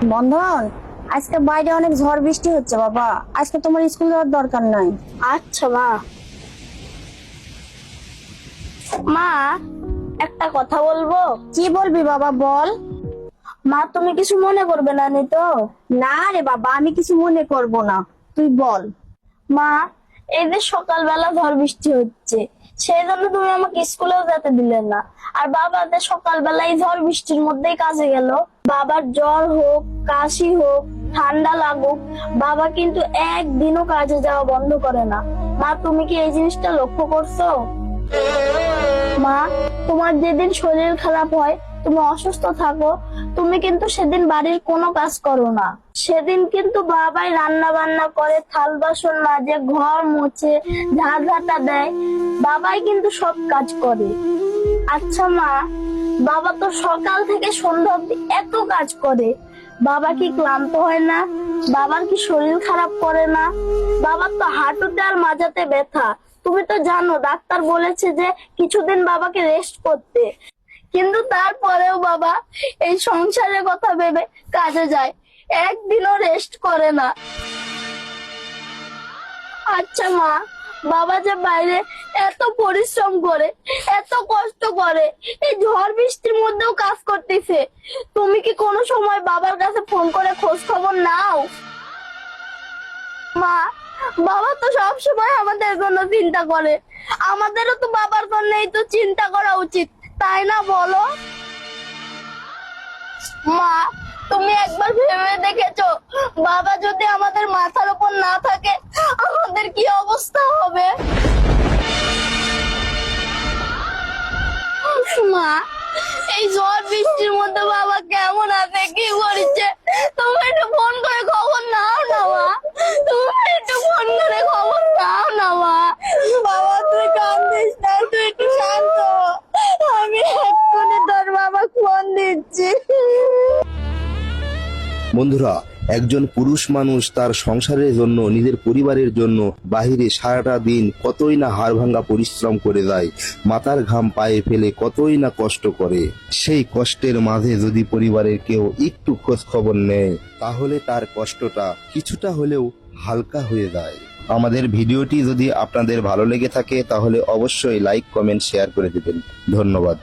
বন্ধন, আজকে বাইরে অনেক ঝড় বৃষ্টি হচ্ছে বাবা, আজকে তোমার স্কুল যাওয়ার দরকার নাই। আচ্ছা মা। মা, একটা কথা বলবো? কি বলবি বাবা, বল। মা, তুমি কিছু মনে করবে না নি তো? না রে বাবা, আমি কিছু মনে করব না, তুই বল। মা, এই যে সকালবেলা ঝড় বৃষ্টি হচ্ছে, সেই জন্য তুমি আমাকে স্কুলেও যেতে দিলে না। আর বাবা যে সকালবেলা এই ঝড় বৃষ্টির মধ্যেই কাজে গেল, বাবার জ্বর হোক, কাশি হোক, ঠান্ডা লাগুক, বাবা কিন্তু একদিনও কাজে যাওয়া বন্ধ করে না। মা, তুমি কি এই জিনিসটা লক্ষ্য করছো? মা, তোমার যেদিন শরীর খারাপ হয়, তুমি অসুস্থ থাকো, তুমি কিন্তু সেদিন বাড়ির কোনো কাজ করো না। সেদিন কিন্তু বাবাই রান্না বান্না করে, থাল বাসন মাজে, ঘর মুছে, ঝাড় ঝাঁটা দেয়, বাবাই কিন্তু সব কাজ করে। আচ্ছা মা, বাবা তো সকাল থেকে সন্ধ্যা অব্দি এত কাজ করে, বাবা কি ক্লান্ত হয় না? বাবার কি শরীর খারাপ করে না? বাবার তো হাঁটুতে আর মাজাতে ব্যথা, তুমি তো জানো ডাক্তার বলেছে যে কিছুদিন বাবাকে রেস্ট করতে। কিন্তু তারপরেও বাবা এই সংসারের কথা ভেবে কাজে যায়, একদিনও রেস্ট করে না। আচ্ছা মা, বাবা যে বাইরে এত পরিশ্রম করে, এত কষ্ট করে, এই ঝড় বৃষ্টির মধ্যেও কাজ করতেছে, তুমি কি কোনো সময় বাবার কাছে ফোন করে খোঁজ খবর নাও? মা, বাবা তো সব সময় আমাদের জন্য চিন্তা করে, আমাদেরও তো বাবার জন্য তো চিন্তা করা উচিত, তাই না বলো? মা, তুমি একবার ভেবে দেখেছো বাবা যদি আমাদের মাথার উপর না থাকে আমাদের কি অবস্থা হবে? মা, এই ঝড় বৃষ্টির মধ্যে বাবা কেমন আছে, কি করছে, তুমি একটু ফোন করে খবর নাও না মা, তুমি একটু ফোন করে খবর নাও না মা। বাবা, তুই কান্দিস না, তুই একটু শান্ত হ। আমি এক্ষুনি তোর বাবা ফোন দিচ্ছি। বন্ধুরা, একজন পুরুষ মানুষ তার সংসারের জন্য, নিজের পরিবারের জন্য বাহিরে সারাটা দিন কতই না হাড়ভাঙ্গা পরিশ্রম করে যায়, মাথার ঘাম পায়ে ফেলে কতই না কষ্ট করে। সেই কষ্টের মাঝে যদি পরিবারের কেউ একটু খোঁজ খবর নেয়, তাহলে তার কষ্টটা কিছুটা হলেও হালকা হয়ে যায়। আমাদের ভিডিওটি যদি আপনাদের ভালো লেগে থাকে তাহলে অবশ্যই লাইক, কমেন্ট, শেয়ার করে দেবেন। ধন্যবাদ।